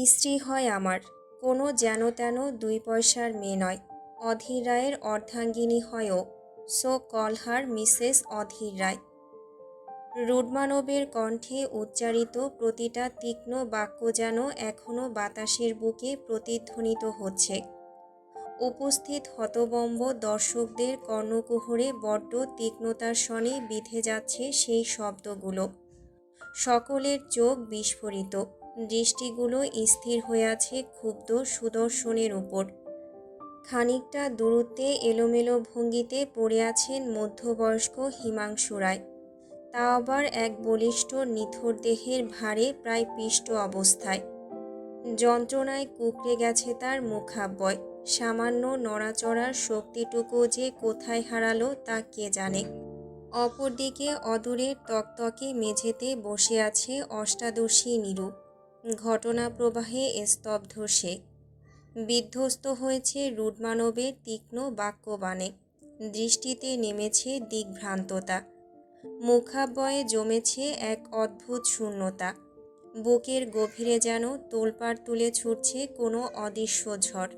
স্ত্রী হয় আমার, কোনো যেন তেন দুই পয়সার মেয়ে নয়। অধীর রায়ের অর্ধাঙ্গিনী হয়ও, সো কল হার মিসেস অধীর রায়। রুডমানবের কণ্ঠে উচ্চারিত প্রতিটা তীক্ষ্ণ বাক্য যেন এখনও বাতাসের বুকে প্রতিধ্বনিত হচ্ছে। উপস্থিত হতবম্ব দর্শকদের কর্ণকুহরে বড্ড তীক্ষ্ণতার স্বনে বিঁধে যাচ্ছে সেই শব্দগুলো। সকলের চোখ বিস্ফোরিত, দৃষ্টিগুলো স্থির হয়ে আছে ক্ষুব্ধ সুদর্শনের উপর। খানিকটা দূরত্বে এলোমেলো ভঙ্গিতে পড়ে আছেন মধ্যবয়স্ক হিমাংশু রায়। তা আবার এক বলিষ্ঠ নিথর দেহের ভারে প্রায় পিষ্ট অবস্থায়। যন্ত্রণায় কুঁকড়ে গেছে তার মুখাব্যয়। সামান্য নড়াচড়ার শক্তিটুকু যে কোথায় হারালো তা কে জানে। অপরদিকে অদূরের তকতকে মেঝেতে বসে আছে অষ্টাদশী নীরু। ঘটনা প্রবাহে স্তব্ধ সে। বিধ্বস্ত হয়েছে রুডমানবের তীক্ষ্ণ বাক্যবাণে। দৃষ্টিতে নেমেছে দিগ্ভ্রান্ততা। মুখাব্যয়ে জমেছে এক অদ্ভুত শূন্যতা। বুকের গভীরে যেন তোলপাড় তুলে ছুটছে কোনো অদৃশ্য ঝড়।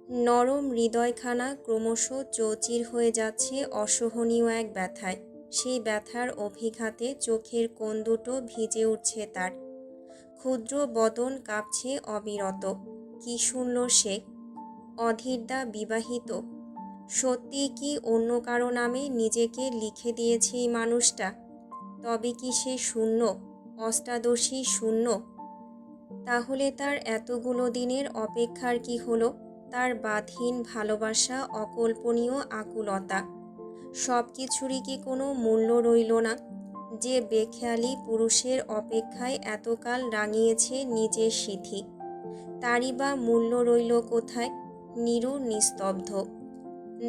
নরম হৃদয়খানা ক্রমশ চৌচির হয়ে যাচ্ছে অসহনীয় এক ব্যথায়। সেই ব্যথার অভিঘাতে চোখের কোণ দুটো ভিজে উঠছে তার। ক্ষুদ্র বদন কাঁপছে অবিরত। কি শুনল সে? অধীরদা বিবাহিত? সত্যি কি অন্য কারো নামে নিজেকে লিখে দিয়েছে এই মানুষটা? তবে কি সে শূন্য, অষ্টাদশী শূন্য? তাহলে তার এতগুলো দিনের অপেক্ষার কি হলো? তার বাঁধহীন ভালোবাসা, অকল্পনীয় আকুলতা, সব কিছুরই কি কোনো মূল্য রইল না? যে বেখেয়ালি পুরুষের অপেক্ষায় এতকাল রাঙিয়েছে নিজের সিথি, তারই বা মূল্য রইল কোথায়? নীরু নিস্তব্ধ।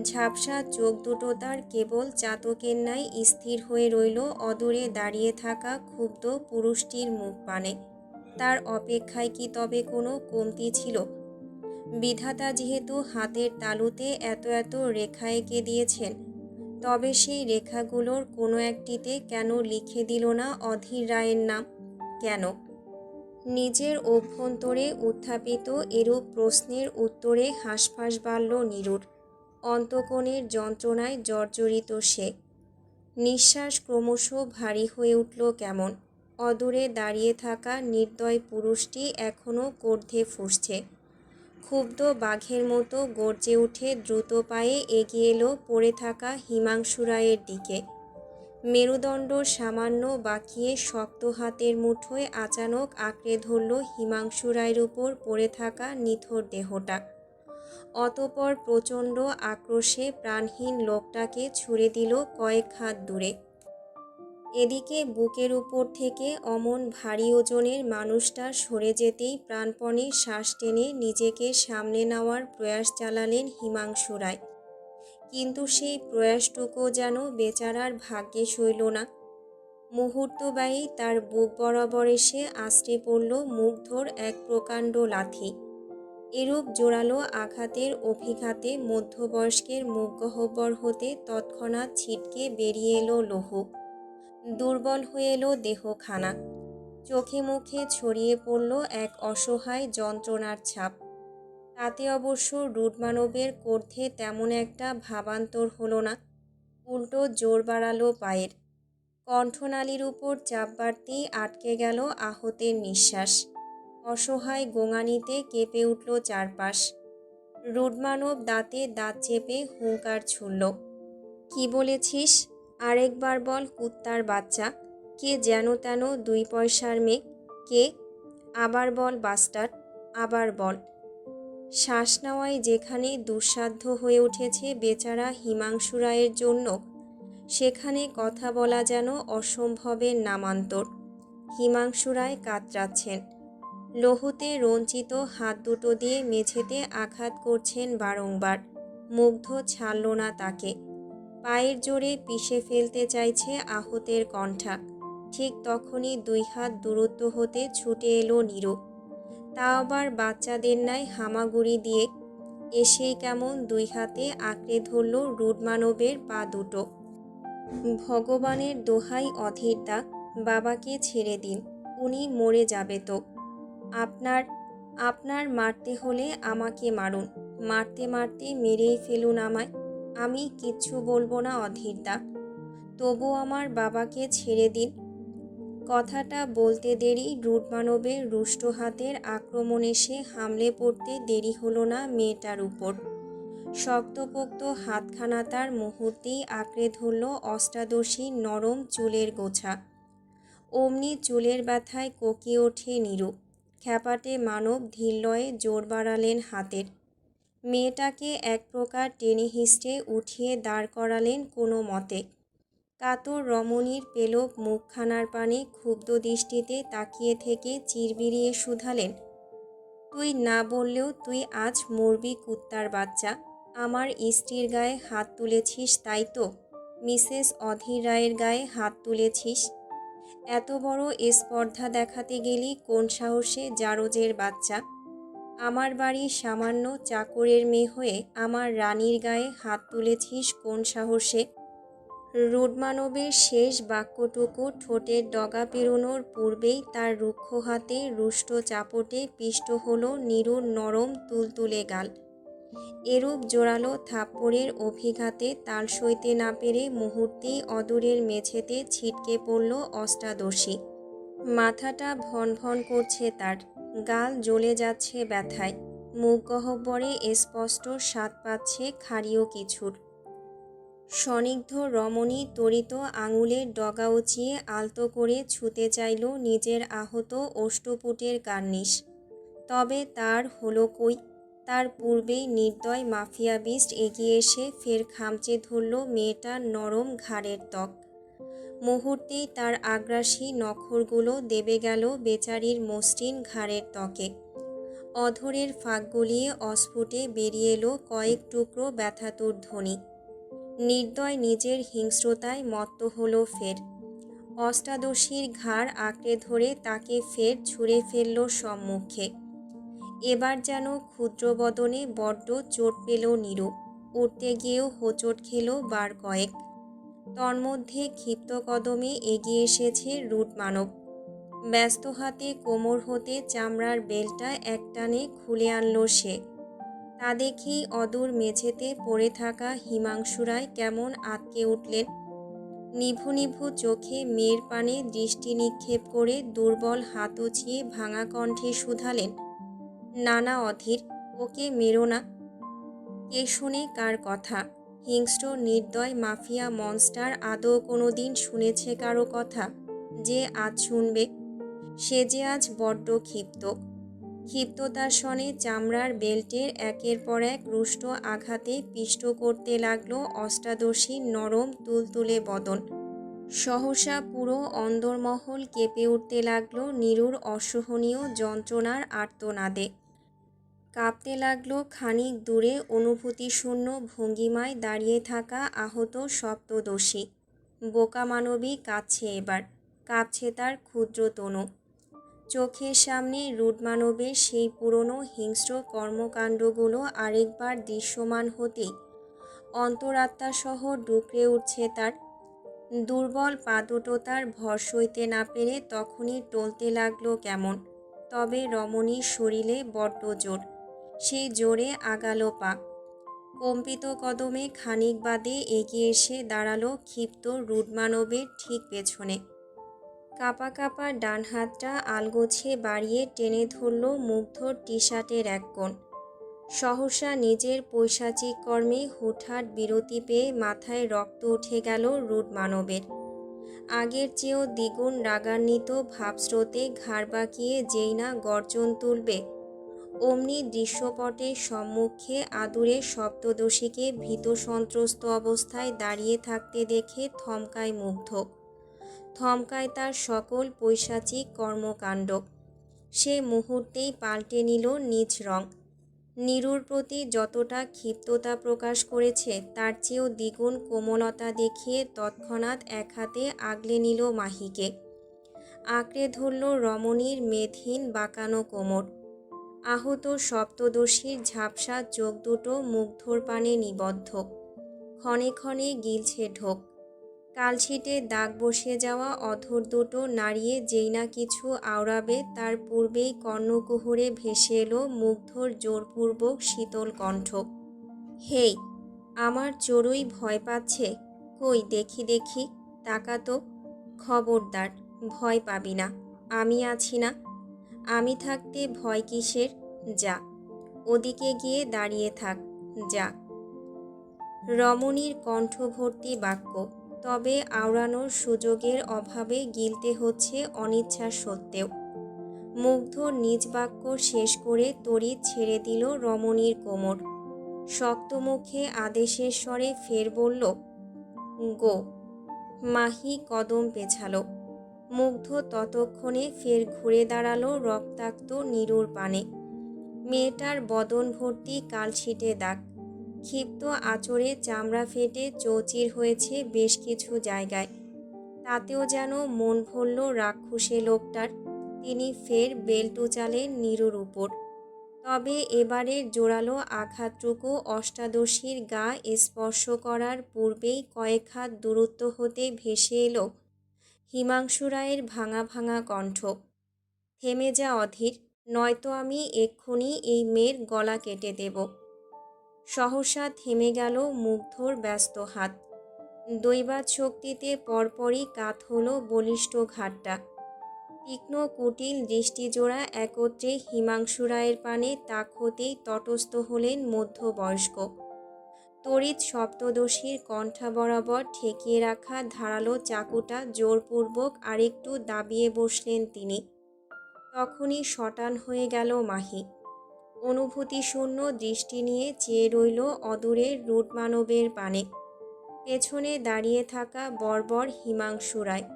ঝাপসা চোখ দুটো তার কেবল চাতকের ন্যায় স্থির হয়ে রইল অদূরে দাঁড়িয়ে থাকা ক্ষুব্ধ পুরুষটির মুখ পানে। তার অপেক্ষায় কি তবে কোনো কমতি ছিল? বিধাতা যেহেতু হাতের তালুতে এত এত রেখা এঁকে দিয়েছেন, তবে সেই রেখাগুলোর কোনো একটিতে কেন লিখে দিল না অধীর রায়ের নাম? কেন? নিজের অভ্যন্তরে উত্থাপিত এরূপ প্রশ্নের উত্তরে হাঁসফাঁস বাড়ল নীরুর। অন্তঃকোণের যন্ত্রণায় জর্জরিত সে। নিঃশ্বাস ক্রমশ ভারী হয়ে উঠল কেমন। অদূরে দাঁড়িয়ে থাকা নির্দয় পুরুষটি এখনও কর্ধে ফুঁসছে। ক্ষুব্ধ বাঘের মতো গর্জে উঠে দ্রুত পায়ে এগিয়ে এলো পড়ে থাকা হিমাংশু রায়ের দিকে। মেরুদণ্ড সামান্য বাঁকিয়ে শক্ত হাতের মুঠোয় আচানক আঁকড়ে ধরল হিমাংশু রায়ের উপর পড়ে থাকা নিথর দেহটা। অতঃপর প্রচণ্ড আক্রোশে প্রাণহীন লোকটাকে ছুঁড়ে দিল কয়েক হাত দূরে। এদিকে বুকের উপর থেকে অমন ভারী ওজনের মানুষটা সরে যেতেই প্রাণপণে শ্বাস টেনে নিজেকে সামলে নেওয়ার প্রয়াস চালালেন হিমাংশু রায়। কিন্তু সেই প্রয়াসটুকু যেন বেচারার ভাগ্যে সইল না। মুহূর্তব্যয়ী তার বুক বরাবর এসে আছড়ে পড়ল মুগ্ধর এক প্রকাণ্ড লাথি। এরূপ জোরালো আঘাতের অভিঘাতে মধ্যবয়স্কের মুখগহ্বর হতে তৎক্ষণাৎ ছিটকে বেরিয়ে এলো লৌহ। দুর্বল হয়ে এলো দেহখানা। চোখে মুখে ছড়িয়ে পড়ল এক অসহায় যন্ত্রণার ছাপ। তাতে অবশ্য রুডমানবের কর্ধে তেমন একটা ভাবান্তর হলো না। উল্টো জোর বাড়ালো পায়ের। কণ্ঠনালীর উপর চাপ বাড়তেই আটকে গেল আহতের নিঃশ্বাস। অসহায় গোঙানিতে কেঁপে উঠল চারপাশ। রুডমানব দাঁতে দাঁত চেপে হুঙ্কার ছুড়ল। কি বলেছিস? আরেকবার বল কুত্তার বাচ্চা। কে যেন তেন দুই পয়সার মেয়ে? কে? আবার বল বাস্টার্ড, আবার বল। শ্বাস নেওয়াই যেখানে দুঃসাধ্য হয়ে উঠেছে বেচারা হিমাংশু রায়ের জন্য, সেখানে কথা বলা যেন অসম্ভবের নামান্তর। হিমাংশু রায় কাতরাচ্ছেন। লৌহতে রঞ্চিত হাত দুটো দিয়ে মেঝেতে আঘাত করছেন বারংবার। মুগ্ধ ছাড়ল না তাকে। পায়ের জোরে পিষে ফেলতে চাইছে আহতের কণ্ঠা। ঠিক তখনই দুই হাত দূরত্ব হতে ছুটে এলো নীরু। তা আবার বাচ্চাদের ন্যায় হামাগুড়ি দিয়ে। এসেই কেমন দুই হাতে আঁকড়ে ধরল রুডমানবের পা দুটো। ভগবানের দোহাই অধীরদা, বাবাকে ছেড়ে দিন, উনি মরে যাবে তো। আপনার আপনার মারতে হলে আমাকে মারুন, মারতে মারতে মেরেই ফেলুন আমায়, আমি কিচ্ছু বলবো না অধীরদা, তবু আমার বাবাকে ছেড়ে দিন। কথাটা বলতে দেরি রুটমানবের রুষ্ট হাতের আক্রমণ এসে হামলে পড়তে দেরি হলো না মেয়েটার উপর। শক্তপোক্ত হাতখানা তার মুহূর্তেই আঁকড়ে ধরল অষ্টাদশীর নরম চুলের গোছা। অমনি চুলের ব্যথায় কোকিয়ে ওঠে নীরু। খ্যাপাটে মানব ধীরলয়ে জোর বাড়ালেন হাতের। মেয়েটাকে এক প্রকার টেনে হিঁচড়ে উঠিয়ে দাঁড় করালেন কোনো মতে। কাতর রমণীর পেলক মুখখানার পানে ক্ষুব্ধ দৃষ্টিতে তাকিয়ে থেকে চিরবিরিয়ে শুধালেন, তুই না বললেও তুই আজ মরবি কুত্তার বাচ্চা। আমার স্ত্রীর গায়ে হাত তুলেছিস তাই তো? মিসেস অধীর রায়ের গায়ে হাত তুলেছিস? এত বড় স্পর্ধা দেখাতে গেলি কোন সাহসে জারজের বাচ্চা? আমার বাড়ির সামান্য চাকরের মেয়ে হয়ে আমার রানীর গায়ে হাত তুলেছিস কোন সাহসে? রুডমানবের শেষ বাক্যটুকু ঠোঁটের ডগা পেরোনোর পূর্বেই তার রুক্ষ হাতে রুষ্ট চাপটে পিষ্ট হলো নীরুর নরম তুলতুলে গাল। এরূপ জোরালো থাপ্পড়ের অভিঘাতে তাল সইতে না পেরে মুহূর্তেই অদূরের মেঝেতে ছিটকে পড়ল অষ্টাদশী। মাথাটা ভন ভন করছে তার, গাল জ্বলে যাচ্ছে ব্যথায়, মুখ গহ্বরে স্পষ্ট স্বাদ পাচ্ছে ক্ষারীয় কিছুর। স্নিগ্ধ রমণী তড়িত আঙুলের ডগা উঁচিয়ে আলতো করে ছুঁতে চাইল নিজের আহত অষ্টপুটের কার্নিশ। তবে তার হলো কই? তার পূর্বেই নির্দয় মাফিয়া বিস্ট এগিয়ে এসে ফের খামচে ধরল মেয়েটার নরম ঘাড়ের ত্বক। মুহূর্তেই তার আগ্রাসী নখরগুলো দেবে গেল বেচারির মসৃণ ঘাড়ের ত্বকে। অধরের ফাঁক গলিয়ে অস্ফুটে বেরিয়ে এলো কয়েক টুকরো ব্যথাতুর ধ্বনি। নির্দয় নিজের হিংস্রতায় মত্ত হলো ফের। অষ্টাদশীর ঘাড় আঁকড়ে ধরে তাকে ফের ছুঁড়ে ফেলল সম্মুখে। এবার যেন ক্ষুদ্রবদনে বড্ড চোট পেল নীরু। উঠতে গিয়েও হোঁচট খেল বার কয়েক। তন্মধ্যে ক্ষিপ্ত কদমে এগিয়ে এসেছে রুটমানব। ব্যস্ত হাতে কোমর হতে চামড়ার বেলটা একটানে খুলে আনল সে। তা দেখেই অদূর মেঝেতে পড়ে থাকা হিমাংশু রায় কেমন আঁতকে উঠলেন। নিভু নিভু চোখে মেয়ের পানে দৃষ্টি নিক্ষেপ করে দুর্বল হাত উঁচিয়ে ভাঙা কণ্ঠে শুধালেন, না না অধীর, ওকে মেরো না। কে শুনে কার কথা? হিংস্র নির্দয় মাফিয়া মনস্টার আদৌ কোনো দিন শুনেছে কারো কথা যে আজ শুনবে? সে যে আজ বড্ড ক্ষিপ্ত। ক্ষিপ্ততার সনে চামড়ার বেল্টের একের পর এক রুষ্ট আঘাতে পিষ্ট করতে লাগলো অষ্টাদশীর নরম তুলতুলে বদন। সহসা পুরো অন্দরমহল কেঁপে উঠতে লাগলো নীরুর অসহনীয় যন্ত্রণার আর্তনাদে। কাঁপতে লাগলো খানিক দূরে অনুভূতিশূন্য ভঙ্গিমায় দাঁড়িয়ে থাকা আহত সপ্তদশী। বোকা মানবী কাঁদছে এবার, কাঁপছে তার ক্ষুদ্র তনু। চোখের সামনে রুডমানবের সেই পুরনো হিংস্র কর্মকাণ্ডগুলো আরেকবার দৃশ্যমান হতেই অন্তরাত্মাসহ ডুকরে উঠছে তার। দুর্বল পা দুটো তার ভর সইতে না পেরে তখনই টলতে লাগলো কেমন। তবে রমণীর শরীরে বড্ড জোর, সেই জোরে আগালো পা। কম্পিত কদমে খানিক বাদে এগিয়ে এসে দাঁড়ালো ক্ষিপ্ত রুডমানবের ঠিক পেছনে। কাঁপা কাঁপা ডান হাতটা আলগোছে বাড়িয়ে টেনে ধরল মুগ্ধর টি শার্টের এক কোণ। সহসা নিজের পৈশাচিক কর্মে হুটহাট বিরতি পেয়ে মাথায় রক্ত উঠে গেল রুডমানবের। আগের চেয়েও দ্বিগুণ রাগান্বিত ভাবস্রোতে ঘাড় বাঁকিয়ে যেই না গর্জন তুলবে, অমনি দৃশ্যপটের সম্মুখে আদুরে সপ্তদশীকে ভীত সন্ত্রস্ত অবস্থায় দাঁড়িয়ে থাকতে দেখে থমকায় মুগ্ধ। থমকায় তার সকল পৈশাচিক কর্মকাণ্ড। সে মুহূর্তেই পাল্টে নিল নিজ রং। নীরুর প্রতি যতটা ক্ষিপ্ততা প্রকাশ করেছে তার চেয়েও দ্বিগুণ কোমলতা দেখিয়ে তৎক্ষণাৎ এক হাতে আগলে নিল মাহিকে। আঁকড়ে ধরল রমণীর মেদহীন বাঁকানো কোমর। আহত সপ্তদশীর ঝাপসা চোখ দুটো মুগ্ধর পানে নিবদ্ধ। ক্ষণে ক্ষণে গিলছে ঢোক। কালশিটে দাগ বসে যাওয়া অধর দুটো নাড়িয়ে যেই না কিছু আওড়াবে তার পূর্বেই কর্ণকুহরে ভেসে এলো মুগ্ধর জোরপূর্বক শীতল কণ্ঠ। হেই, আমার চড়ুই ভয় পাচ্ছে। কই দেখি দেখি, তাকা তো। খবরদার, ভয় পাবি না, আমি আছি না। আমি থাকতে ভয় কিসের? যা, ওদিকে গিয়ে দাঁড়িয়ে থাক, যা। রমণীর কণ্ঠভর্তি বাক্য, তবে আওড়ানোর সুযোগের অভাবে গিলতে হচ্ছে অনিচ্ছা সত্ত্বেও। মুগ্ধ নিজ বাক্য শেষ করে তড়িৎ ছেড়ে দিল রমণীর কোমর। শক্ত মুখে আদেশের স্বরে ফের বলল, গো। মাহি কদম পেছালো। মুগ্ধ ততক্ষণে ফের ঘুরে দাঁড়ালো রক্তাক্ত নিরুর পানে। মেয়েটার বদন ভর্তি কালশিটে দাগ, ক্ষিপ্ত আঁচড়ে চামড়া ফেটে চৌচির হয়েছে বেশ কিছু জায়গায়। তাতেও যেন মন ভরল রাক্ষসে লোকটার। তিনি ফের বেল্ট উচালেন নিরুর উপর। তবে এবারের জোরালো আঘাতটুকু অষ্টাদশীর গা স্পর্শ করার পূর্বেই কয়েক হাত দূরত্ব হতে ভেসে এলো হিমাংশু রায়ের ভাঙা ভাঙা কণ্ঠ। থেমে যা অধীর, নয়তো আমি এক্ষুনি এই মেয়ের গলা কেটে দেব। সহসা থেমে গেল মুগ্ধর ব্যস্ত হাত। দৈবাৎ শক্তিতে পরপরই কাত হলো বলিষ্ঠ ঘাটটা। তীক্ষ্ণ কুটিল দৃষ্টিজোড়া একত্রে হিমাংশু রায়ের পানে তাক হতেই তটস্থ হলেন মধ্যবয়স্ক। তড়িৎ সপ্তদশীর কণ্ঠা বরাবর ঠেকিয়ে রাখা ধারালো চাকুটা জোরপূর্বক আরেকটু দাবিয়ে বসলেন তিনি। তখনই শটান হয়ে গেল মাহি। অনুভূতিশূন্য দৃষ্টি নিয়ে চেয়ে রইল অদূরের রুটমানবের পানে। পেছনে দাঁড়িয়ে থাকা বর্বর হিমাংশু রায়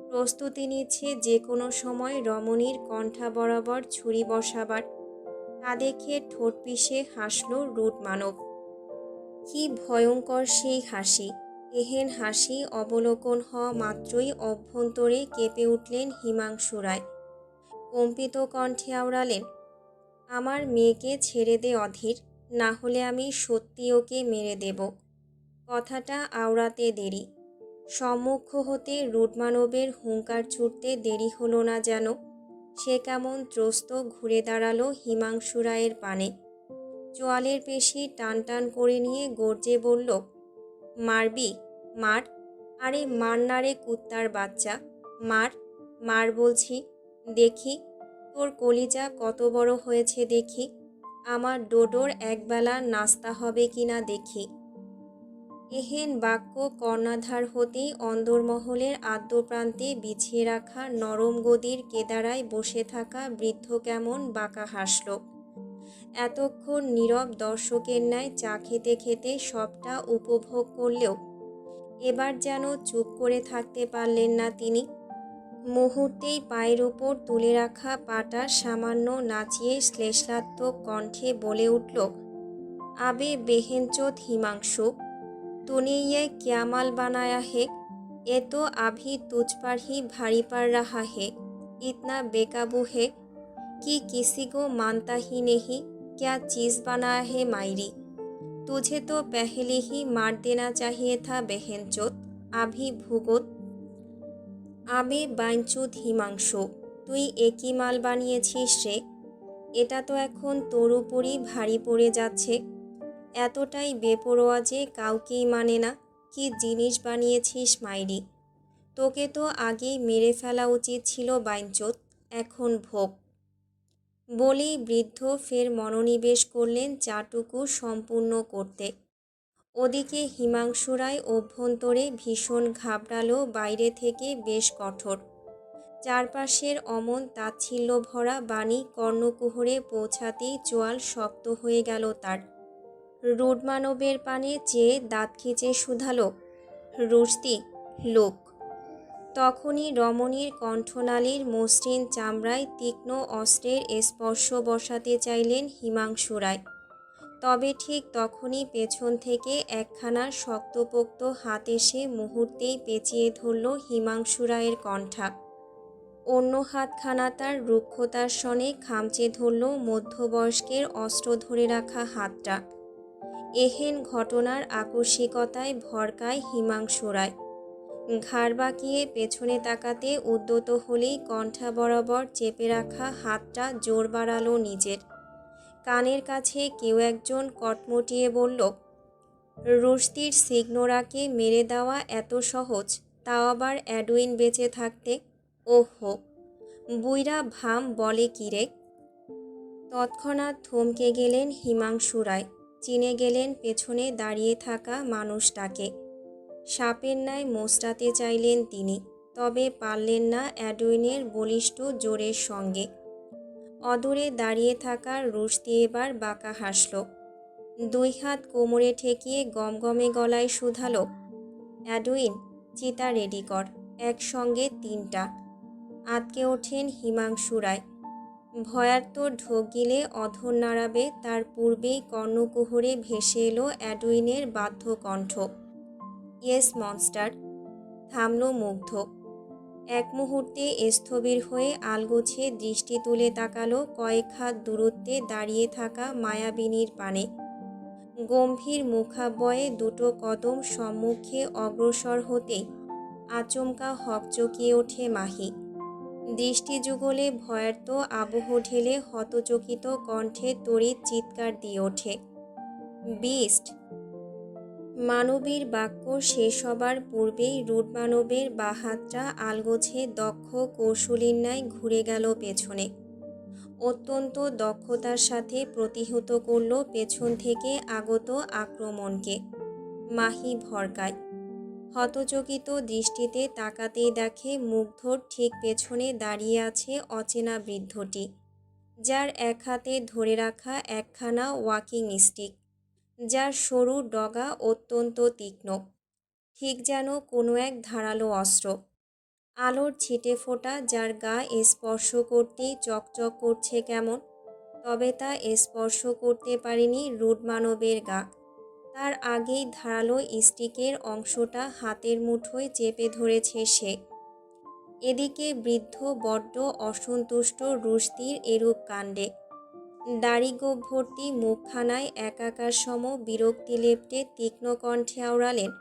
প্রস্তুতি নিচ্ছে যে কোনো সময় রমণীর কণ্ঠা বরাবর ছুরি বসাবার। তা দেখে ঠোঁট পিষে হাসল রুটমানব। কি ভয়ঙ্কর সেই হাসি! এহেন হাসি অবলোকন হওয়া মাত্রই অভ্যন্তরে কেঁপে উঠলেন হিমাংশু রায়। কম্পিত কণ্ঠে আওড়ালেন, আমার মেয়েকে ছেড়ে দে অধীর, না হলে আমি সত্যি ওকে মেরে দেব। কথাটা আওড়াতে দেরি। সম্মুখ হতে রুটমানবের হুঙ্কার ছুটতে দেরি হলো না যেন। সে কেমন ত্রস্ত ঘুরে দাঁড়ালো হিমাংশু রায়ের পানে। চোয়ালের পেশি টান টান করে নিয়ে গর্জে বলল, মারবি? মার। আরে মার না রে কুত্তার বাচ্চা, মার, মার বলছি। দেখি তোর কলিজা কত বড় হয়েছে দেখি। আমার ডোডোর একবেলা নাস্তা হবে কিনা দেখি। এহেন বাক্য কর্ণাধার হতেই অন্দরমহলের আদ্যপ্রান্তে বিছিয়ে রাখা নরম গদির কেদারায় বসে থাকা বৃদ্ধ কেমন বাঁকা হাসল। এতক্ষণ নীরব দর্শকের ন্যায় চা খেতে খেতে সবটা উপভোগ করলেও এবার যেন চুপ করে থাকতে পারলেন না তিনি। মুহূর্তেই পায়ের উপর তুলে রাখা পাটা সামান্য নাচিয়ে শ্লেষাত্মক কণ্ঠে বলে উঠল, আবে বেহেনচোদ হিমাংশু, तूने ये क्या माल बनाया है? ये तो अभी तुझ पर ही भारी पड़ रहा है। इतना बेकाबू है कि किसी को मानता ही नहीं। क्या चीज़ बनाया है मायरी? तुझे तो पहले ही मार देना चाहिए था बहनचोद। अभी भुगत। আবে বাইনচুদ হিমাংশু, তুই একই মাল বানিয়েছিস রে। এটা তো এখন তোর উপরই ভারী পড়ে যাচ্ছে। এতটাই বেপরোয়া যে কাউকেই মানে না। কি জিনিস বানিয়েছিস মাইরি! তোকে তো আগেই মেরে ফেলা উচিত ছিল বাইনচোদ, এখন ভোগ। বলেই বৃদ্ধ ফের মনোনিবেশ করলেন চাটুকু সম্পূর্ণ করতে। ওদিকে হিমাংশু রায় অভ্যন্তরে ভীষণ ঘাবড়ালো, বাইরে থেকে বেশ কঠোর। চারপাশের অমন তাচ্ছিল্য ভরা বাণী কর্ণকুহরে পৌঁছাতেই চোয়াল শক্ত হয়ে গেল তার। রুডমানবের পানে চেয়ে দাঁত খিচে শুধালো, রুস্তি লোক। তখনই রমণীর কণ্ঠনালীর মসৃণ চামড়ায় তীক্ষ্ণ অস্ত্রের স্পর্শ বসাতে চাইলেন হিমাংশু রায়। তবে ঠিক তখনই পেছন থেকে একখানা শক্তপোক্ত হাত এসে মুহূর্তেই পেঁচিয়ে ধরল হিমাংশু রায়ের কণ্ঠা। অন্য হাতখানা তার রুক্ষতার সনে খামচে ধরল মধ্যবয়স্কের অস্ত্র ধরে রাখা হাতটা। এহেন ঘটনার আকস্মিকতায় ভরকায় হিমাংশু রায়। ঘাড় বাঁকিয়ে পেছনে তাকাতে উদ্যত হলেই কণ্ঠা বরাবর চেপে রাখা হাতটা জোর বাড়ালো নিজের। কানের কাছে কেউ একজন কটমটিয়ে বলল, রুশদির সিগনোরাকে মেরে দেওয়া এত সহজ, তাও আবার অ্যাডউইন বেঁচে থাকতে। ওহো, বুইড়া ভাম বলে কি রে? তৎক্ষণাৎ থমকে গেলেন হিমাংশু রায়। চিনে গেলেন পেছনে দাঁড়িয়ে থাকা মানুষটাকে। সাপের ন্যায় মোচড়াতে চাইলেন তিনি, তবে পারলেন না অ্যাডউইনের বলিষ্ঠ জোরের সঙ্গে। অদূরে দাঁড়িয়ে থাকা রুশদি এবার বাঁকা হাসল। দুই হাত কোমরে ঠেকিয়ে গমগমে গলায় শুধালো, অ্যাডউইন, চিতা রেডি কর, একসঙ্গে 3টা। আঁতকে ওঠেন হিমাংশু রায়। ভয়ার্ত ঢোক গিলে অধর নাড়াবে তার পূর্বেই কর্ণকুহরে ভেসে এলো অ্যাডউইনের বাধ্য কণ্ঠ, ইয়েস মনস্টার। থামল মুগ্ধ। এক মুহূর্তে স্থবির হয়ে আলগোছে দৃষ্টি তুলে তাকালো কয়েক হাত দূরত্বে দাঁড়িয়ে থাকা মায়াবিনীর পানে। গম্ভীর মুখাবয়ে দুটো কদম সম্মুখে অগ্রসর হতেই আচমকা হকচকিয়ে ওঠে মাহি। দৃষ্টি যুগলে ভয়ার্ত আবহ ঢেলে হতচকিত কণ্ঠে তড়িৎ চিৎকার দিয়ে ওঠে, বিস্ট! মানবীর বাক্য শেষ হবার পূর্বেই রুড মানবের বাহাতটা আলগোছে দক্ষ কৌশলীর ন্যায় ঘুরে গেল পেছনে। অত্যন্ত দক্ষতার সাথে প্রতিহত করল পেছন থেকে আগত আক্রমণকে। মাহি ভরকায়। হতচকিত দৃষ্টিতে তাকাতেই দেখে মুগ্ধর ঠিক পেছনে দাঁড়িয়ে আছে অচেনা বৃদ্ধটি, যার এক হাতে ধরে রাখা একখানা ওয়াকিং স্টিক, যার সরু ডগা অত্যন্ত তীক্ষ্ণ, ঠিক যেন কোনো এক ধারালো অস্ত্র। আলোর ছিটে ফোঁটা যার গা স্পর্শ করতেই চকচক করছে কেমন, তবে তা স্পর্শ করতে পারেনি রুড মানবের গা। তার আগেই ধারালো স্টিকের অংশটা হাতের মুঠোয় চেপে ধরেছে সে। এদিকে বৃদ্ধ বড্ড অসন্তুষ্ট রুশদির এরূপ কাণ্ডে। দাড়ি গোঁফ ভর্তি মুখখানায় একাকার সম বিরক্তি লেপ্টে তীক্ষ্ণ কণ্ঠে আওড়ালেন,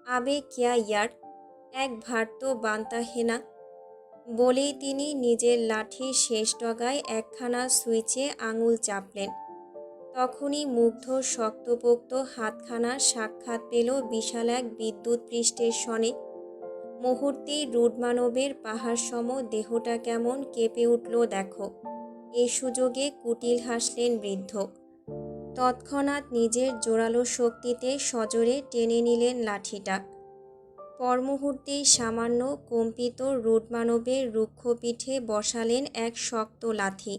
আবে কিয়া ইয়ার, এক ভার তো বানতা হেনা। বলেই তিনি নিজের লাঠির শেষ ডগায় একখানা সুইচে আঙুল চাপলেন। তখনই মুগ্ধ শক্তপোক্ত হাতখানার সাক্ষাৎ পেল বিশাল এক বিদ্যুৎ পৃষ্ঠের সনে। মুহূর্তেই রুড মানবের পাহাড় সম দেহটা কেমন কেঁপে উঠল দেখো। এ সুযোগে কুটিল হাসলেন বৃদ্ধ। তৎক্ষণাৎ নিজের জোরালো শক্তিতে সজোরে টেনে নিলেন লাঠিটা। পরমুহূর্তেই সামান্য কম্পিত রুড মানবের রুক্ষ পিঠে বসালেন এক শক্ত লাথি।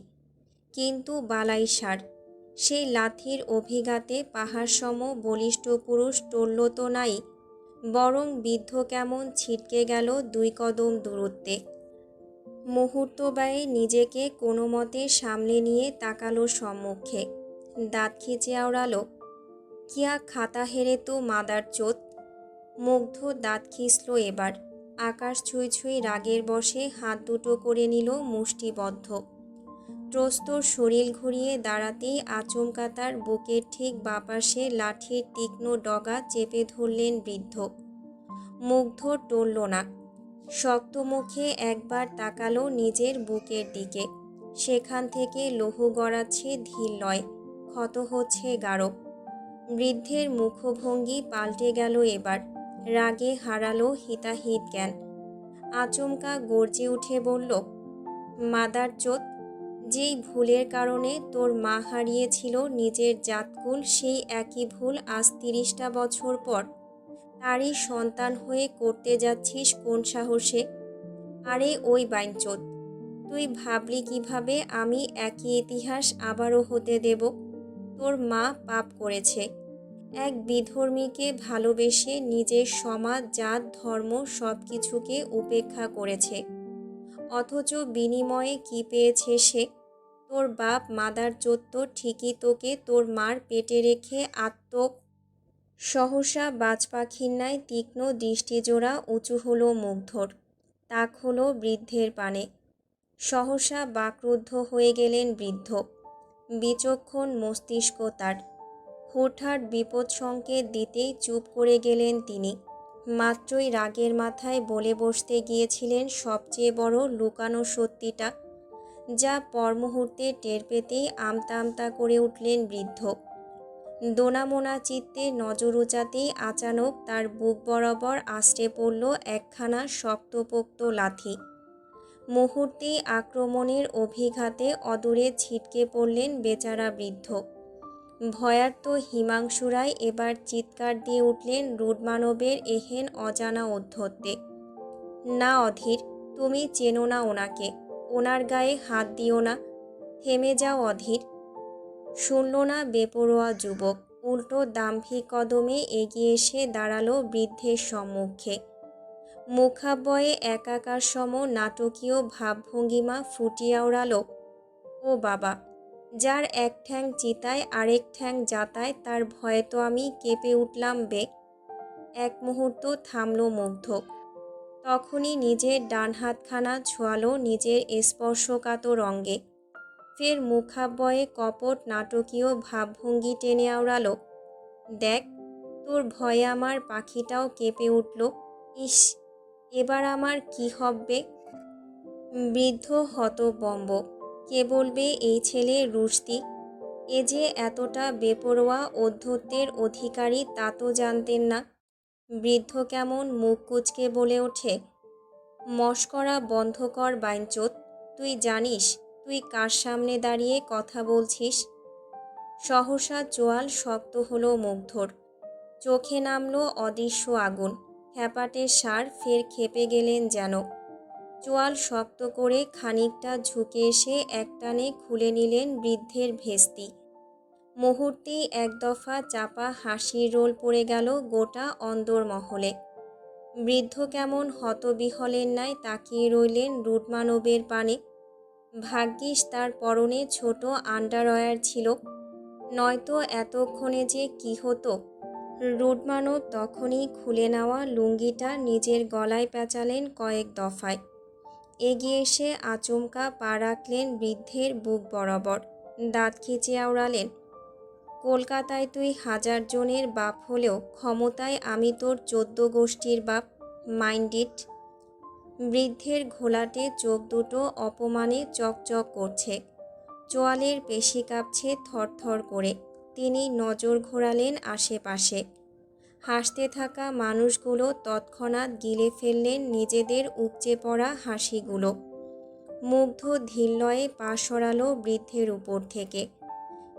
কিন্তু বালাই সার, সেই লাথির অভিঘাতে পাহাড়সম বলিষ্ঠ পুরুষ টলল তো নাই, বরং বৃদ্ধ কেমন ছিটকে গেল 2 কদম দূরত্বে। মুহূর্ত ব্যয়ে নিজেকে কোনো মতে সামলে নিয়ে তাকালো সম্মুখে। দাঁত খিচে আওড়ালো, কিয়া খাতা হেরে তো মাদার চোত। মুগ্ধ দাঁত খিঁচল এবার। আকাশ ছুঁই ছুঁই রাগের বশে হাত দুটো করে নিল মুষ্টিবদ্ধ। প্রস্তর শরীর ঘুরিয়ে দাঁড়াতেই আচমকা তার বুকের ঠিক বাপাশে লাঠির তীক্ষ্ণ ডগা চেপে ধরলেন বৃদ্ধ। মুগ্ধ টলল না। শক্ত মুখে একবার তাকালো নিজের বুকের দিকে। সেখান থেকে লৌহ গড়াচ্ছে ধীর লয়, ক্ষত হচ্ছে গাঢ়। বৃদ্ধের মুখভঙ্গি পাল্টে গেল এবার। রাগে হারালো হিতাহিত জ্ঞান। আচমকা গর্জে উঠে বলল, মাদার চোত, যেই ভুলের কারণে তোর মা হারিয়েছিল নিজের জাতকুল, সেই একই ভুল আজ 30টা বছর পর তারই সন্তান হয়ে করতে যাচ্ছিস কোন সাহসে? আরে ওই বাইনচোদ, তুই ভাবলি কিভাবে আমি একই ইতিহাস আবারও হতে দেব? তোর মা পাপ করেছে, এক বিধর্মীকে ভালোবেসে নিজের সমাজ, জাত, ধর্ম সব কিছুকে উপেক্ষা করেছে। অথচ বিনিময়ে কি পেয়েছে সে? তোর বাপ মাদার চোদ্দ ঠিকই তোকে তোর মার পেটে রেখে সহসা বাজ পাখির ন্যায় তীক্ষ্ণ দৃষ্টিজোড়া উঁচু হলো মুগ্ধর। তাক হলো বৃদ্ধের পানে। সহসা বাকরুদ্ধ হয়ে গেলেন বৃদ্ধ। বিচক্ষণ মস্তিষ্ক তার। হুটহাট বিপদ সংকেত দিতেই চুপ করে গেলেন তিনি। মাত্রই রাগের মাথায় বলে বসতে গিয়েছিলেন সবচেয়ে বড় লুকানো সত্যিটা, যা পর মুহূর্তে টের পেতেই আমতা আমতা করে উঠলেন বৃদ্ধ। দোনামোনা চিত্তে নজর উঁচাতেই আচানক তার বুক বরাবর আছড়ে পড়ল একখানা শক্তপোক্ত লাথি। মুহূর্তেই আক্রমণের অভিঘাতে অদূরে ছিটকে পড়লেন বেচারা বৃদ্ধ। ভয়ার্ত হিমাংশু রায় এবার চিৎকার দিয়ে উঠলেন রুডমানবের এহেন অজানা ঔদ্ধত্যে। না অধীর, তুমি চেনো না ওনাকে, ওনার গায়ে হাত দিও না, থেমে যাও অধীর। শুনল না বেপরোয়া যুবক, উল্টো দাম্ভিক কদমে এগিয়ে এসে দাঁড়ালো বৃদ্ধের সম্মুখে। মুখাব্বয়ে একাকার সম নাটকীয় ভাবভঙ্গিমা ফুটিয়ে ওড়াল, ও বাবা, যার এক ঠ্যাং চিতায় আরেক ঠ্যাং যাতায়, তার ভয়ে তো আমি কেঁপে উঠলাম বে। এক মুহূর্ত থামল মুগ্ধ। তখনই নিজের ডান হাতখানা ছোঁয়ালো নিজের স্পর্শকাতর অঙ্গে। ফের মুখাব্বয়ে কপট নাটকীয় ভাবভঙ্গি টেনে আওড়াল, দেখ, তোর ভয়ে আমার পাখিটাও কেঁপে উঠল। ইস, এবার আমার কি হবে? বৃদ্ধ হতবম্ব। কে বলবে এই ছেলে রুস্তি? এ যে এতটা বেপরোয়া ঔদ্ধত্যের অধিকারী তা তো জানতেন না। বৃদ্ধ কেমন মুখ কুঁচকে বলে ওঠে, মশকরা বন্ধ কর বাইঞ্চোদ। তুই জানিস তুই কার সামনে দাঁড়িয়ে কথা বলছিস? সহসা চোয়াল শক্ত হলো মুগ্ধর। চোখে নামলো অদৃশ্য আগুন। হ্যাপাটের সার ফের খেপে গেলেন যেন। চোয়াল শক্ত করে খানিকটা ঝুঁকে এসে একটানে খুলে নিলেন বৃদ্ধের ভেস্তি। মুহূর্তেই এক দফা চাপা হাসির রোল পড়ে গেল গোটা অন্দরমহলে। বৃদ্ধ কেমন হতবিহলের ন্যায় তাকিয়ে রইলেন রুডমানবের পানে। ভাগ্যিস তার পরনে ছোট আন্ডারওয়্যার ছিল, নয়তো এতক্ষণে যে কি হতো। রুডমানব তখনই খুলে নেওয়া লুঙ্গিটা নিজের গলায় পেঁচালেন কয়েক দফায়। এগিয়ে এসে আচমকা পা রাখলেন বৃদ্ধের বুক বরাবর। দাঁত খিঁচে আওড়ালেন, কলকাতায় তুই 1000 জনের বাপ হলেও ক্ষমতায় আমি তোর 14 গোষ্ঠীর বাপ, মাইন্ড ইট। বৃদ্ধের ঘোলাটে চোখ দুটো অপমানে চকচক করছে। চোয়ালের পেশি কাঁপছে থরথর করে। তিনি নজর ঘোরালেন আশেপাশে। হাসতে থাকা মানুষগুলো তৎক্ষণাৎ গিলে ফেললেন নিজেদের উপচে পড়া হাসিগুলো। মুগ্ধ ধীরলয়ে পা সরালো বৃদ্ধের উপর থেকে।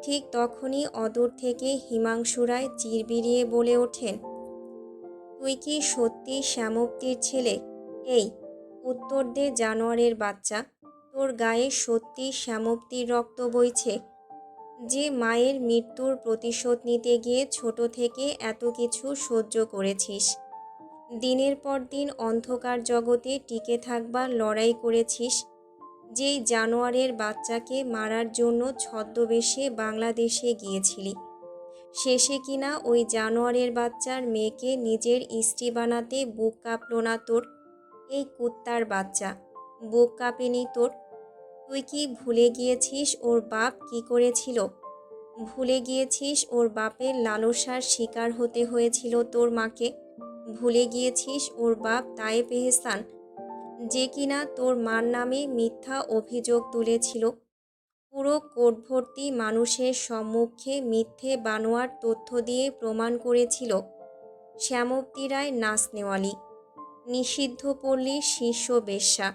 ঠিক তখনই অদূর থেকে হিমাংশু রায় চিরবিরিয়ে বলে ওঠেন, তুই কি সত্যি শ্যামক্তির ছেলে? এই, উত্তর দে জানোয়ারের বাচ্চা, তোর গায়ে সত্যি শ্যামক্তির রক্ত বইছে? যে মায়ের মৃত্যুর প্রতিশোধ নিতে গিয়ে ছোট থেকে এত কিছু সহ্য করেছিস, দিনের পর দিন অন্ধকার জগতে টিকে থাকবার লড়াই করেছিস, যেই জানোয়ারের বাচ্চাকে মারার জন্য ছদ্মবেশে বাংলাদেশে গিয়েছিলি, শেষে কিনা ওই জানোয়ারের বাচ্চার মেয়েকে নিজের স্ত্রী বানাতে বুক কাঁপল না তোর? এই কুত্তার বাচ্চা, বুক কাঁপেনি তোর? তুই কি ভুলে গিয়েছিস ওর বাপ কি করেছিল? ভুলে গিয়েছিস ওর বাপের লালসার শিকার হতে হয়েছিল তোর মাকে? ভুলে গিয়েছিস ওর বাপ তায়েব এহসান, যে কিনা তোর মার নামে মিথ্যা অভিযোগ তুলেছিল, পুরো কোর্ট ভর্তি মানুষের সম্মুখে মিথ্যে বানোয়ার তথ্য দিয়ে প্রমাণ করেছিল শ্যামপ্তি রায় নাচনেওয়ালি, নিষিদ্ধ পল্লীর শীর্ষ বেশ্যা?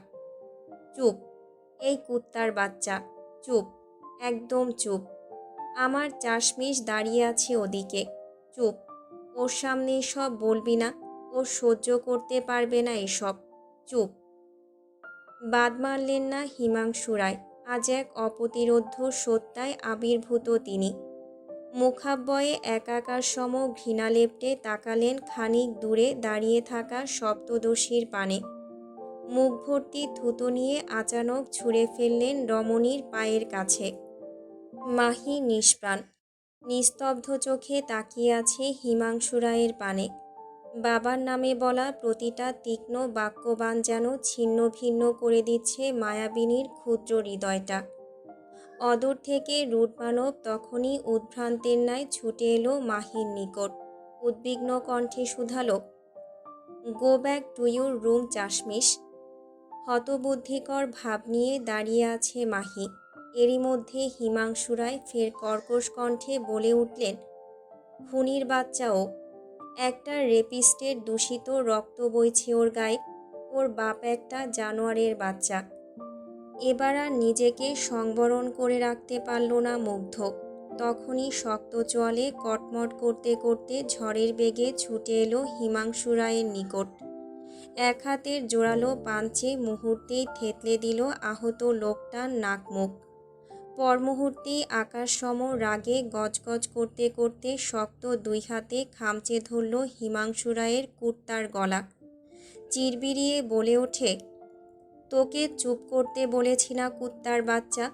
চুপ, এই কুত্তার বাচ্চা, চুপ, একদম চুপ। আমার চাশমিশ দাঁড়িয়ে আছে ওদিকে, চুপ। ওর সামনে এসব বলবি না, ও সহ্য করতে পারবে না এসব, চুপ। বাদ মারলেন না হিমাংশু রায়। আজ এক অপ্রতিরোধ্য সত্যায় আবির্ভূত তিনি। মুখাব্বয়ে একাকার সম ঘৃণা লেপ্টে তাকালেন খানিক দূরে দাঁড়িয়ে থাকা সপ্তদশীর পানে। মুখ ভর্তি থুতু নিয়ে আচানক ছুঁড়ে ফেললেন রমণীর পায়ের কাছে। মাহি নিষ্প্রাণ, নিস্তব্ধ চোখে তাকিয়ে আছে হিমাংশু রায়ের পানে। বাবার নামে বলা প্রতিটা তীক্ষ্ণ বাক্যবাণ যেন ছিন্ন ভিন্ন করে দিচ্ছে মায়াবিনীর ক্ষুদ্র হৃদয়টা। অদূর থেকে রুডমানব তখনই উদ্ভ্রান্তের ন্যায় ছুটে এলো মাহির নিকট। উদ্বিগ্ন কণ্ঠে শুধালো, go back to your room চাশমিশ। হতবুদ্ধিকর ভাব নিয়ে দাঁড়িয়ে আছে মাহি। এরই মধ্যে হিমাংশু রায় ফের কর্কশ কণ্ঠে বলে উঠলেন, খুনির বাচ্চা ও। একটা রেপিস্টের দূষিত রক্ত বইছে ওর গায়ে। ওর বাপ একটা জানোয়ারের বাচ্চা। এবার আর নিজেকে সংবরণ করে রাখতে পারল না মুগ্ধ। তখনই শক্ত চোয়ালে কটমট করতে করতে ঝড়ের বেগে ছুটে এলো হিমাংশু রায়ের নিকট। এক হাতের জোরালো পাঞ্চে মুহূর্তেই থেতলে দিল আহত লোকটার নাক মুখ। পর মুহূর্তেই আকাশসম রাগে গজগজ করতে করতে শক্ত দুই হাতে খামচে ধরল হিমাংশু রায়ের কুর্তার গলা। চিরবিরিয়ে বলে ওঠে, তোকে চুপ করতে বলেছি না কুত্তার বাচ্চা?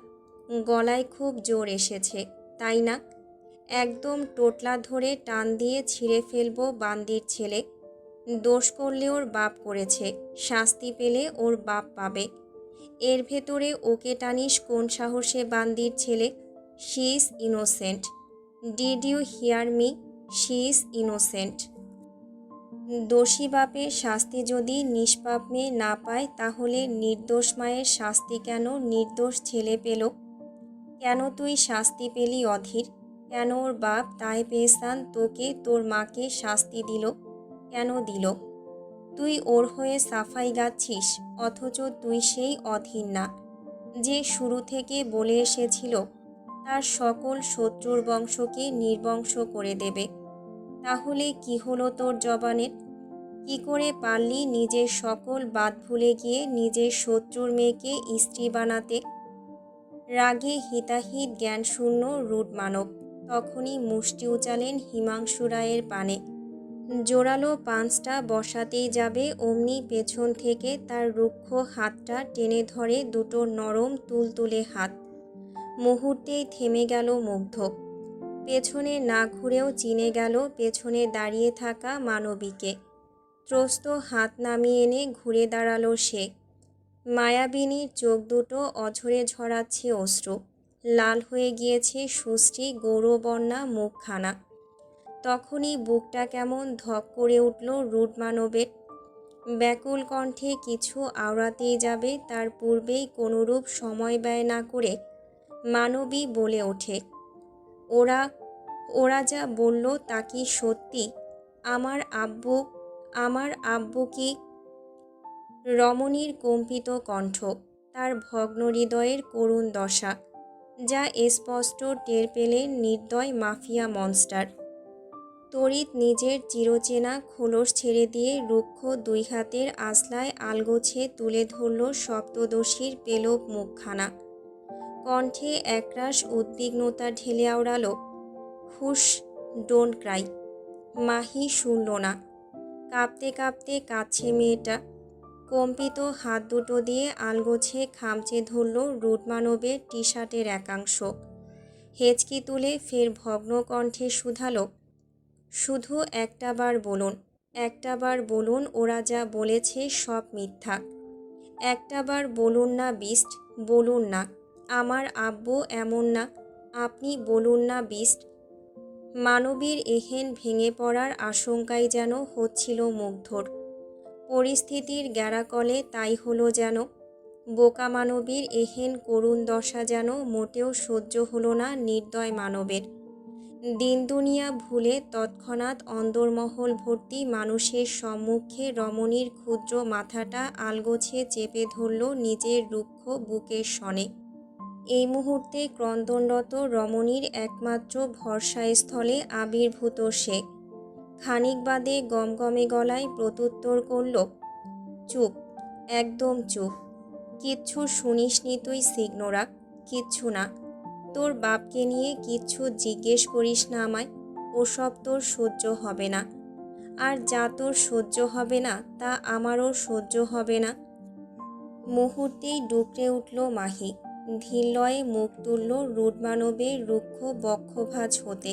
গলায় খুব জোর এসেছে তাই না? একদম টোটলা ধরে টান দিয়ে ছিঁড়ে ফেলবো বান্দির ছেলে। দোষ করলে ওর বাপ করেছে, শাস্তি পেলে ওর বাপ পাবে। এর ভেতরে ওকে টানিস কোন সাহসে বান্দির ছেলে? She is innocent. Did you hear me? She is innocent. দোষী বাপের শাস্তি যদি নিষ্পাপ মেয়ে না পায়, তাহলে নির্দোষ মায়ের শাস্তি কেন নির্দোষ ছেলে পেল? কেন তুই শাস্তি পেলি অধীর? কেন ওর বাপ তাই পেহসান তোকে তোর মাকে শাস্তি দিল? কেন দিল? তুই ওর হয়ে সাফাই গাচ্ছিস, অথচ তুই সেই অধীর না যে শুরু থেকে বলে এসেছিল তার সকল শত্রুর বংশকে নির্বংশ করে দেবে। তাহলে কি হলো তোর জবানের? কি করে পারলি নিজের সকল বাদ ভুলে গিয়ে নিজের শত্রুর মেয়েকে স্ত্রী বানাতে? রাগে হিতাহিত জ্ঞানশূন্য রুড মানব তখনই মুষ্টি উচালেন হিমাংশু রায়ের পানে। জোরালো পাঁচটা বসাতেই যাবে অমনি পেছন থেকে তার রুক্ষ হাতটা টেনে ধরে দুটো নরম তুলতুলে হাত। মুহূর্তেই থেমে গেল মুগ্ধ। পেছনে না ঘুরেও চিনে গেল পেছনে দাঁড়িয়ে থাকা মানবীকে। ত্রস্ত হাত নামিয়ে এনে ঘুরে দাঁড়ালো সে। মায়াবিনীর চোখ দুটো অঝরে ঝরাচ্ছে অশ্রু। লাল হয়ে গিয়েছে সুশ্রী গৌরবর্ণা মুখখানা। তখনই বুকটা কেমন ধক করে উঠল রুড মানবের। ব্যাকুল কণ্ঠে কিছু আওড়াতেই যাবে তার পূর্বেই কোনোরূপ সময় ব্যয় না করে মানবী বলে ওঠে, ওরা ওরা যা বলল তা কি সত্যি? আমার আব্বু কি? রমণীর কম্পিত কণ্ঠ, তার ভগ্ন হৃদয়ের করুণ দশা, যা স্পষ্ট টের পেলেন নির্দয় মাফিয়া মনস্টার। তড়িৎ নিজের চিরচেনা খোলস ছেড়ে দিয়ে রুক্ষ দুই হাতের আঁচলায় আলগোছে তুলে ধরল সপ্তদশীর পেলব মুখখানা। কণ্ঠে একরাশ উদ্বিগ্নতা ঢেলে আওড়ালো, হুশ, ডোন্ট ক্রাই। মাহি শুনল না। কাঁপতে কাঁপতে কাঁদছে মেয়েটা। কম্পিত হাত দুটো দিয়ে আলগোছে খামচে ধরল রুড মানবের টি শার্টের একাংশ। হেঁচকি তুলে ফের ভগ্ন কণ্ঠে শুধালো, শুধু একটাবার বলুন, একটাবার বলুন ওরা যা বলেছে সব মিথ্যা। একটাবার বলুন না বিস্ট, বলুন না আমার আব্বু এমন না। আপনি বলুন না বিস্ট। মানবীর এহেন ভেঙে পড়ার আশঙ্কাই যেন হচ্ছিল মুগ্ধর। পরিস্থিতির গ্যারাকলে তাই হলো যেন। বোকা মানবীর এহেন করুণ দশা যেন মোটেও সহ্য হলো না নির্দয় মানবের। দিন দুনিয়া ভুলে তৎক্ষণাৎ অন্দরমহল ভর্তি মানুষের সম্মুখে রমণীর ক্ষুদ্র মাথাটা আলগোছে চেপে ধরল নিজের রুক্ষ বুকের সনে। এই মুহূর্তে ক্রন্দনরত রমণীর একমাত্র ভরসাস্থলে আবির্ভূত সে। খানিক বাদে গমগমে গলায় প্রত্যুত্তর করল, চুপ, একদম চুপ। কিচ্ছু শুনিসনি তুই সিগনোরা, কিচ্ছু না। তোর বাপকে নিয়ে কিচ্ছু জিজ্ঞেস করিস না আমায়। ওসব তোর সহ্য হবে না। আর যা তোর সহ্য হবে না তা আমারও সহ্য হবে না। মুহূর্তেই ডুকরে উঠল মাহি। ধীরলয়ে মুখ তুলল রুড মানবের রুক্ষ বক্ষভাঁজ হতে।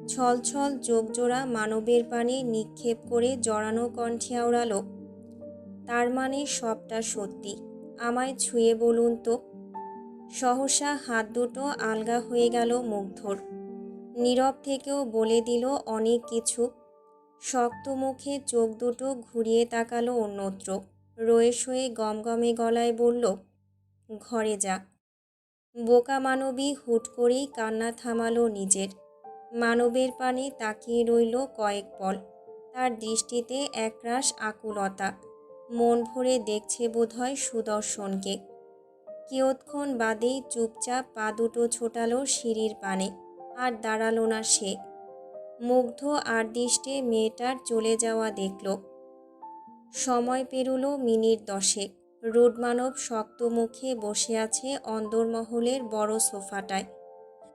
ছলছল চোখজোড়া মানবের পানে নিক্ষেপ করে জড়ানো কণ্ঠে আওড়ালো, তার মানে সবটা সত্যি। আমায় ছুঁয়ে বলুন তো। সহসা হাত দুটো আলগা হয়ে গেল মুগ্ধর। নীরব থেকেও বলে দিল অনেক কিছু। শক্ত মুখে চোখ দুটো ঘুরিয়ে তাকালো অন্যত্র। রয়ে শয়ে গমগমে গলায় বলল, ঘরে যা। বোকা মানবী হুট করেই কান্না থামালো নিজের। মানবের পানে তাকিয়ে রইল কয়েক পল। তার দৃষ্টিতে একরাশ আকুলতা। মন ভরে দেখছে বোধহয় সুদর্শনকে। কিয়ৎক্ষণ বাদেই চুপচাপ পা দুটো ছোটালো সিঁড়ির পানে। আর দাঁড়ালো না সে। মুগ্ধ আর দৃষ্টে মেয়েটার চলে যাওয়া দেখল। সময় পেরুলো মিনিট 10। রুডমানব শক্ত মুখে বসে আছে অন্দরমহলের বড় সোফাটায়।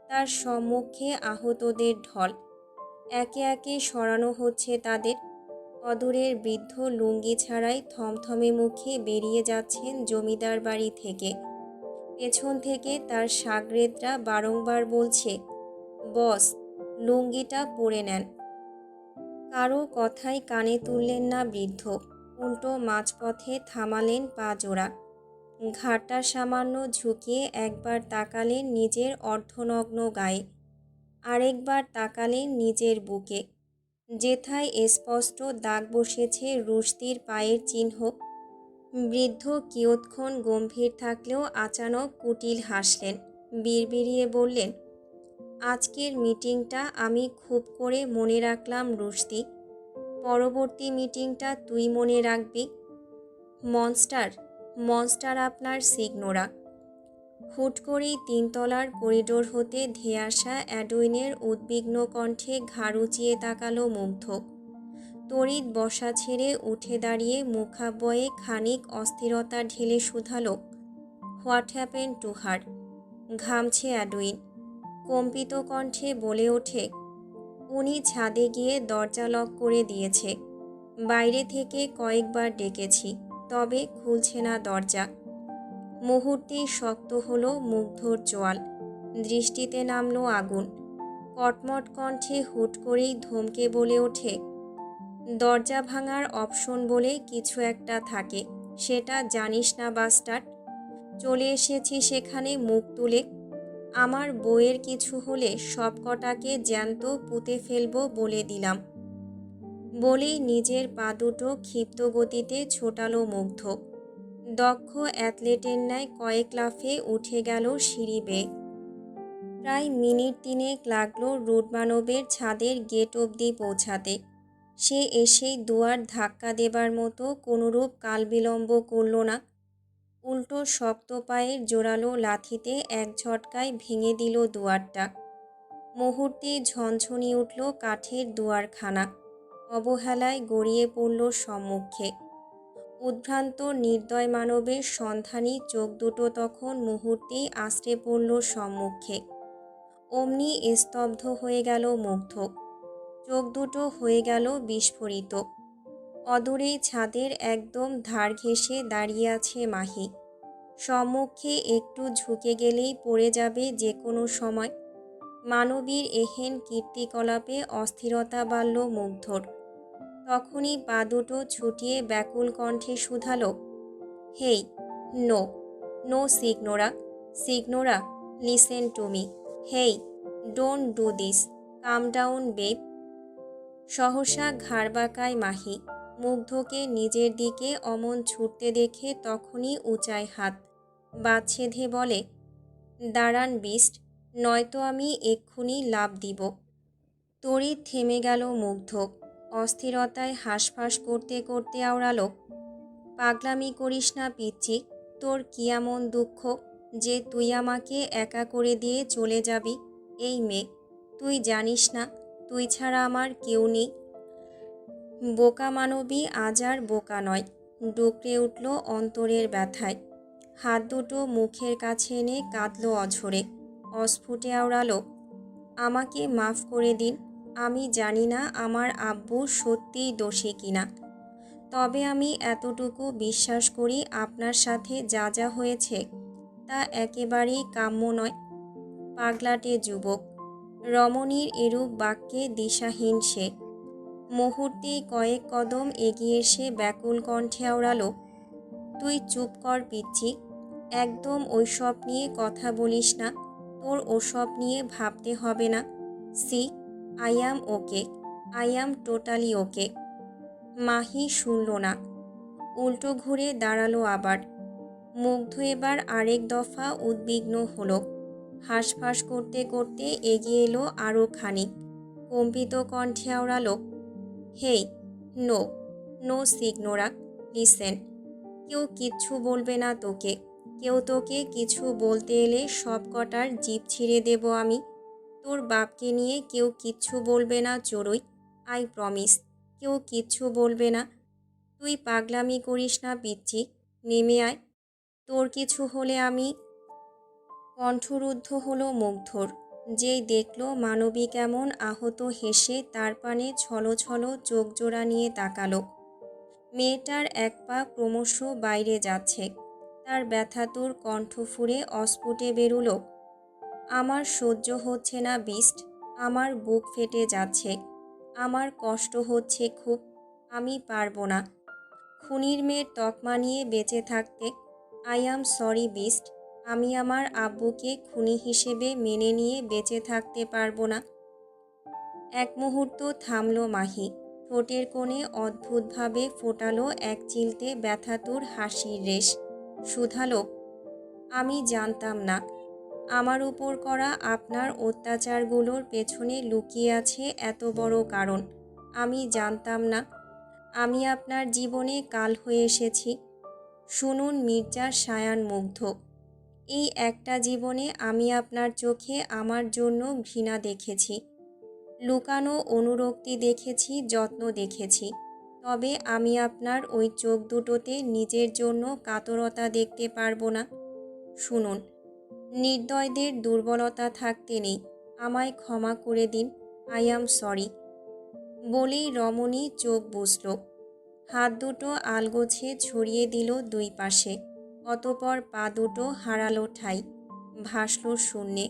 তার সম্মুখে আহতদের ঢল। একে একে সরানো হচ্ছে তাদের। অদূরের বৃদ্ধ লুঙ্গি ছাড়াই থমথমে মুখে বেরিয়ে যাচ্ছেন জমিদার বাড়ি থেকে। পেছন থেকে তার শাগরেদরা বারংবার বলছে, বস, লুঙ্গিটা পরে নেন। কারো কথাই কানে তুললেন না বৃদ্ধ। উল্টো মাঝপথে থামালেন পা জোড়া। ঘাড়টা সামান্য ঝুঁকিয়ে একবার তাকালেন নিজের অর্ধনগ্ন গায়ে। আরেকবার তাকালেন নিজের বুকে, যেথায় স্পষ্ট দাগ বসেছে রুশদির পায়ের চিহ্ন। বৃদ্ধ কিয়ৎক্ষণ গম্ভীর থাকলেও আচানক কুটিল হাসলেন। বিড়বিড়িয়ে বললেন, আজকের মিটিংটা আমি খুব করে মনে রাখলাম রুশদি। পরবর্তী মিটিংটা তুই মনে রাখবি। মনস্টার, মনস্টার আপনার সিগনোরা। হুট করেই 3 তলার করিডোর হতে ধেয়ে আসা অ্যাডউইনের উদ্বিগ্ন কণ্ঠে ঘাড় উঁচিয়ে তাকালো মুগ্ধ। তড়িৎ বসা ছেড়ে উঠে দাঁড়িয়ে মুখাবয়ে খানিক অস্থিরতা ঢেলে শুধালো, হোয়াট হ্যাপেন টু হার? ঘামছে অ্যাডউইন। কম্পিত কণ্ঠে বলে ওঠে, উনি ছাদে গিয়ে দরজা লক করে দিয়েছে। বাইরে থেকে কয়েকবার ডেকেছি, তবে খুলছে না দরজা। মুহূর্তেই শক্ত হলো মুগ্ধর চোয়াল। দৃষ্টিতে নামলো আগুন। কটমট কণ্ঠে হুট করেই ধমকে বলে ওঠে, দরজা ভাঙার অপশন বলে কিছু একটা থাকে, সেটা জানিস না বাস্টার্ড? চলে এসেছি সেখানে মুখ তুলে। আমার বউয়ের কিছু হলে সব কটাকে জ্যান্ত পুঁতে ফেলবো বলে দিলাম। বলেই নিজের পা দুটো ক্ষিপ্ত গতিতে ছোটালো মুগ্ধ। দক্ষ অ্যাথলেটের ন্যায় কয়েক লাফে উঠে গেল সিঁড়ি বেয়ে। প্রায় মিনিট 3 লাগলো রুডমানবের ছাদের গেট অবধি পৌঁছাতে। সে এসেই দুয়ার ধাক্কা দেবার মতো কোনোরূপ কালবিলম্ব করল না। উল্টো শক্ত পায়ের জোরালো লাথিতে এক ঝটকায় ভেঙে দিল দুয়ারটা। মুহূর্তে ঝনঝনি উঠল কাঠের দুয়ারখানা। অবহেলায় গড়িয়ে পড়ল সম্মুখে। উদ্ভ্রান্ত নির্দয় মানবের সন্ধানী চোখ দুটো তখন মুহূর্তেই আছড়ে পড়ল সম্মুখে। অমনি স্তব্ধ হয়ে গেল মুগ্ধ। চোখ দুটো হয়ে গেল বিস্ফোরিত। অদূরেই ছাদের একদম ধার ঘেঁষে দাঁড়িয়ে আছে মাহি। সম্মুখে একটু ঝুঁকে গেলেই পড়ে যাবে যে কোনো সময়। মানবীর এহেন কীর্তিকলাপে অস্থিরতা বাড়ল মুগ্ধর। তখনই পা দুটো ছুটিয়ে ব্যাকুল কণ্ঠে শুধালো, hey, no, no signora, signora, listen to me. Hey, don't do this, calm down babe. সহসা ঘাড় বাঁকায় মাহি। মুগ্ধকে নিজের দিকে অমন ছুটতে দেখে তখনই উঁচায় হাত বাঁধে বলে, দাঁড়ান বিস্ট, নয়তো আমি এক্ষুনি লাফ দিব। তড়িৎ থেমে গেল মুগ্ধ। অস্থিরতায় হাঁসফাঁস করতে করতে আওড়ালো, পাগলামি করিস না পিচ্চি। তোর কি এমন দুঃখ যে তুই আমাকে একা করে দিয়ে চলে যাবি? এই মেয়ে, তুই জানিস না তুই ছাড়া আমার কেউ নেই। বোকা মানবী আজ আর বোকা নয়। ডুকরে উঠল অন্তরের ব্যথায়। হাত দুটো মুখের কাছে এনে কাঁদল অঝরে। অস্ফুটে আওড়ালো, আমাকে মাফ করে দিন। আমি জানি না আমার আব্বু সত্যিই দোষী কিনা, তবে আমি এতটুকু বিশ্বাস করি আপনার সাথে যা যা হয়েছে তা একেবারেই কাম্য নয়। পাগলাটে যুবক। রমণীর এরূপ বাক্যে দিশাহীন সে। মুহূর্তেই কয়েক কদম এগিয়ে এসে ব্যাকুল কণ্ঠে আওড়ালো, তুই চুপ কর পিচ্চি। একদম ওইসব নিয়ে কথা বলিস না। তোর ওসব নিয়ে ভাবতে হবে না। See, I am okay. I am totally okay. Mahi শুনল না, উল্টো ঘুরে দাঁড়ালো আবার। মুগ্ধ এবার আরেক দফা উদ্বিগ্ন হলো। হাঁসফাঁস করতে করতে এগিয়ে এলো আরও খানিক। কম্পিত কণ্ঠে আওড়ালো, হেই, নো, নো সিগনোরা, লিসেন। কেউ কিচ্ছু বলবে না তোকে। কেউ তোকে কিছু বলতে এলে সব কটার জিভ ছিঁড়ে দেব আমি। তোর বাপকে নিয়ে কেউ কিচ্ছু বলবে না চড়ুই, আই প্রমিস। কেউ কিচ্ছু বলবে না। তুই পাগলামি করিস না পিচ্চি, নেমে আয়। তোর কিছু হলে আমি। কণ্ঠরুদ্ধ হলো মুগ্ধর। যেই দেখল মানবী কেমন আহত হেসে তার পানে ছলো ছলো চোখ জোড়া নিয়ে তাকালো। মেয়েটার এক পা ক্রমশ বাইরে যাচ্ছে। তার ব্যথাতুর কণ্ঠ ফুঁড়ে অস্ফুটে বেরুল, আমার সহ্য হচ্ছে না বিস্ট, আমার বুক ফেটে যাচ্ছে, আমার কষ্ট হচ্ছে খুব, আমি পারবো না খুনির মেয়ের তকমা নিয়ে বেঁচে থাকতে। আই অ্যাম সরি বিস্ট, আমি আমার আব্বুকে খুনি হিসেবে মেনে নিয়ে বেঁচে থাকতে পারবো না। এক মুহূর্ত থামল মাহি। ঠোঁটের কোণে অদ্ভুতভাবে ফোটালো এক চিলতে ব্যথাতুর হাসির রেশ। শুধালো, আমি জানতাম না আমার উপর করা আপনার অত্যাচারগুলোর পেছনে লুকিয়ে আছে এত বড় কারণ। আমি জানতাম না। আমি আপনার জীবনে কাল হয়ে এসেছি। শুনুন মির্জা সায়ান মুগ্ধ, এই একটা জীবনে আমি আপনার চোখে আমার জন্য ঘৃণা দেখেছি, লুকানো অনুরক্তি দেখেছি, যত্ন দেখেছি। তবে আমি আপনার ওই চোখ দুটোতে নিজের জন্য কাতরতা দেখতে পারবো না। শুনুন, নির্দয়দের দুর্বলতা থাকতে নেই। আমায় ক্ষমা করে দিন, আই অ্যাম সরি। বলেই রমণী চোখ বুজল। হাত দুটো আলগোছে ছড়িয়ে দিল দুই পাশে। অতপর পা দুটো হারালো ঠাঁই, ভাসল শূন্যে।